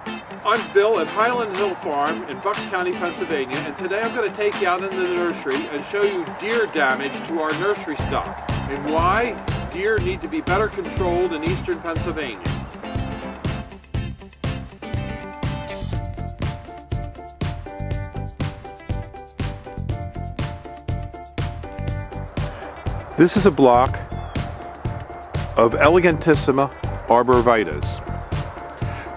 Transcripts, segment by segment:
I'm Bill at Highland Hill Farm in Bucks County, Pennsylvania, and today I'm going to take you out into the nursery and show you deer damage to our nursery stock and why deer need to be better controlled in eastern Pennsylvania. This is a block of Elegantissima arborvitaes.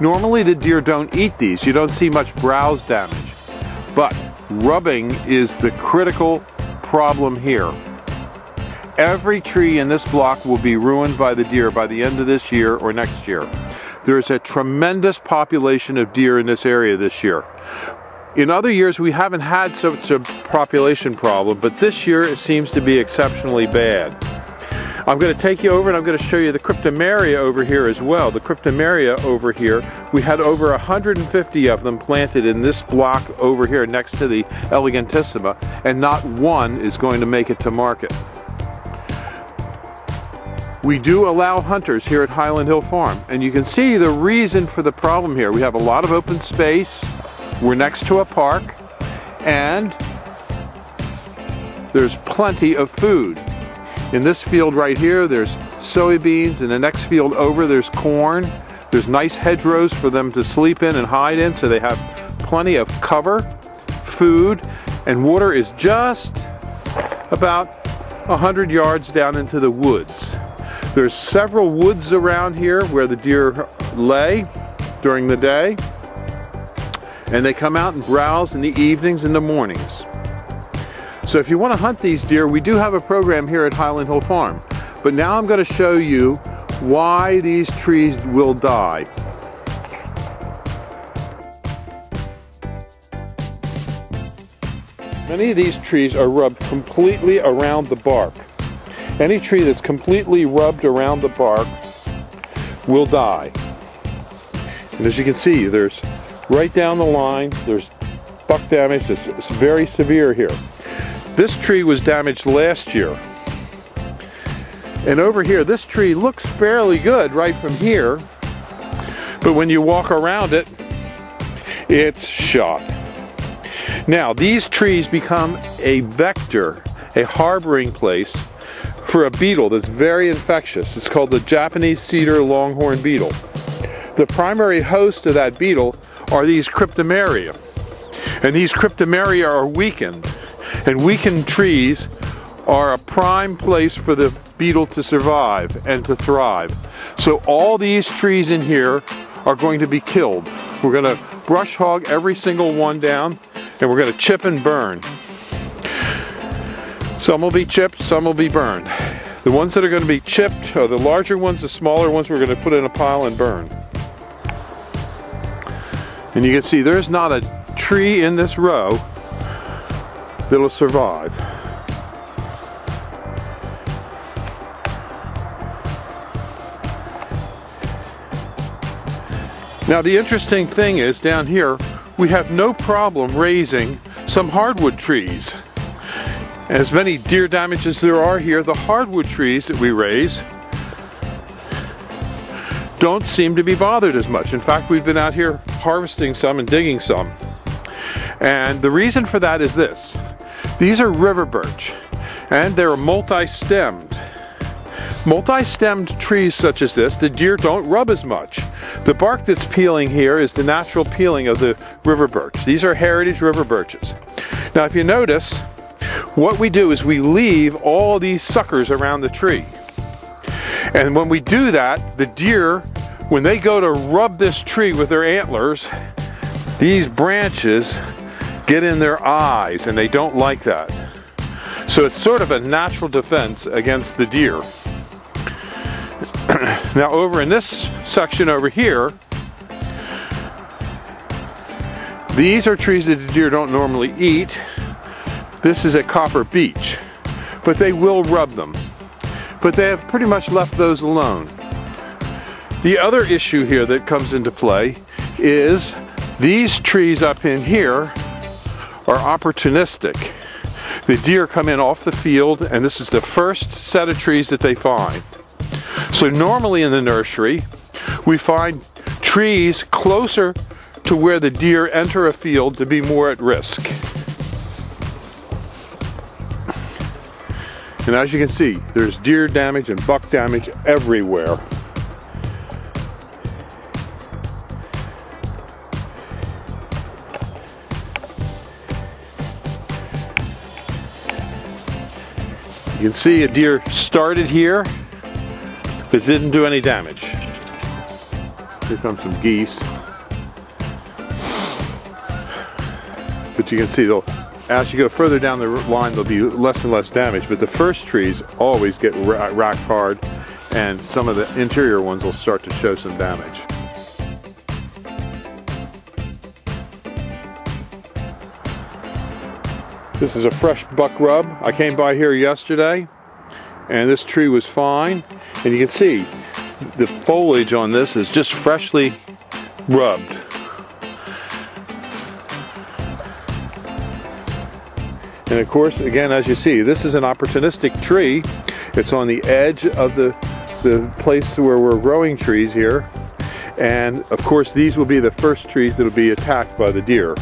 Normally the deer don't eat these. You don't see much browse damage. But rubbing is the critical problem here. Every tree in this block will be ruined by the deer by the end of this year or next year. There's a tremendous population of deer in this area this year. In other years we haven't had such a population problem, but this year it seems to be exceptionally bad. I'm going to take you over and I'm going to show you the cryptomeria over here as well. The cryptomeria over here, we had over 150 of them planted in this block over here next to the Elegantissima, and not one is going to make it to market. We do allow hunters here at Highland Hill Farm, and you can see the reason for the problem here. We have a lot of open space, we're next to a park, and there's plenty of food. In this field right here, there's soybeans. In the next field over, there's corn. There's nice hedgerows for them to sleep in and hide in, so they have plenty of cover, food, and water is just about 100 yards down into the woods. There's several woods around here where the deer lay during the day, and they come out and browse in the evenings and the mornings. So if you want to hunt these deer, we do have a program here at Highland Hill Farm. But now I'm going to show you why these trees will die. Many of these trees are rubbed completely around the bark. Any tree that's completely rubbed around the bark will die. And as you can see, there's right down the line, there's buck damage that's very severe here. This tree was damaged last year. And over here, this tree looks fairly good right from here, but when you walk around it, it's shot. Now, these trees become a vector, a harboring place for a beetle that's very infectious. It's called the Japanese cedar longhorn beetle. The primary host of that beetle are these cryptomeria, and these cryptomeria are weakened. And weakened trees are a prime place for the beetle to survive and to thrive. So all these trees in here are going to be killed. We're going to brush hog every single one down, and we're going to chip and burn. Some will be chipped, some will be burned. The ones that are going to be chipped are the larger ones, the smaller ones we're going to put in a pile and burn. And you can see there's not a tree in this row that'll survive. Now the interesting thing is down here we have no problem raising some hardwood trees. As many deer damage as there are here, the hardwood trees that we raise don't seem to be bothered as much. In fact, we've been out here harvesting some and digging some. And the reason for that is this. These are river birch, and they're multi-stemmed. Multi-stemmed trees such as this, the deer don't rub as much. The bark that's peeling here is the natural peeling of the river birch. These are heritage river birches. Now if you notice, what we do is we leave all these suckers around the tree. And when we do that, the deer, when they go to rub this tree with their antlers, these branches get in their eyes, and they don't like that. So it's sort of a natural defense against the deer. Now over in this section over here, these are trees that the deer don't normally eat. This is a copper beech, but they will rub them. But they have pretty much left those alone. The other issue here that comes into play is these trees up in here are opportunistic. The deer come in off the field, and this is the first set of trees that they find. So normally in the nursery, we find trees closer to where the deer enter a field to be more at risk. And as you can see, there's deer damage and buck damage everywhere. You can see a deer started here, but didn't do any damage. Here comes some geese. But you can see, as you go further down the line, there'll be less and less damage. But the first trees always get racked hard, and some of the interior ones will start to show some damage. This is a fresh buck rub. I came by here yesterday, and this tree was fine. And you can see the foliage on this is just freshly rubbed. And of course, again, as you see, this is an opportunistic tree. It's on the edge of the place where we're growing trees here. And of course, these will be the first trees that will be attacked by the deer.